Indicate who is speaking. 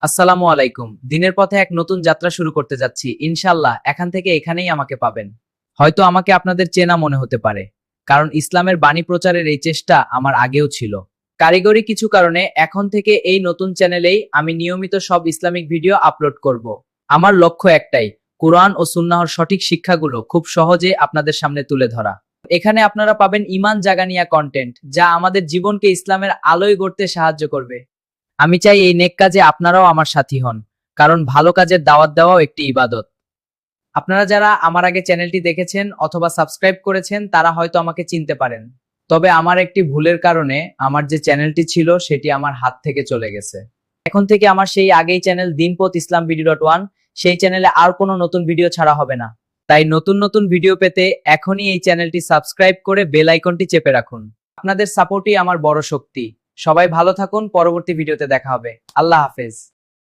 Speaker 1: আসসালামু আলাইকুম। দিনের পথে এক নতুন যাত্রা শুরু করতে যাচ্ছি। ইনশাআল্লাহ এখান থেকে এখানেই আমাকে পাবেন। হয়তো আমাকে আপনাদের চেনা মনে হতে পারে। কারণ ইসলামের বাণী প্রচারের এই চেষ্টা আমার আগেও ছিল। কারিগরি কিছু কারণে এখন থেকে এই নতুন চ্যানেলেই আমি নিয়মিত সব ইসলামিক ভিডিও আপলোড করব। আমার লক্ষ্য একটাই, কোরআন ও সুন্নাহর সঠিক শিক্ষাগুলো খুব সহজে আপনাদের সামনে তুলে ধরা। এখানে আপনারা পাবেন ঈমান জাগানিয়া কন্টেন্ট, যা আমাদের জীবনকে ইসলামের আলোয় গড়তে সাহায্য করবে। আমি চাই এই নেক কাজে আপনারাও আমার সাথী হন, কারণ ভালো কাজের দাওয়াত দেওয়াও একটি ইবাদত। আপনারা যারা আমার আগে চ্যানেলটি দেখেছেন অথবা সাবস্ক্রাইব করেছেন তারা হয়তো আমাকে চিনতে পারেন। তবে আমার একটি ভুলের কারণে আমার যে চ্যানেলটি ছিল সেটি আমার হাত থেকে চলে গেছে। এখন থেকে আমার সেই আগেই চ্যানেল দিনপথ ইসলাম ভিডিও.1, সেই চ্যানেলে আর কোনো নতুন ভিডিও ছাড়া হবে না। তাই নতুন নতুন ভিডিও পেতে এখনই এই চ্যানেলটি সাবস্ক্রাইব করে বেল আইকনটি চেপে রাখুন। আপনাদের সাপোর্টই আমার বড় শক্তি। সবাই ভালো থাকুন, পরবর্তী ভিডিওতে দেখা হবে। আল্লাহ হাফেজ।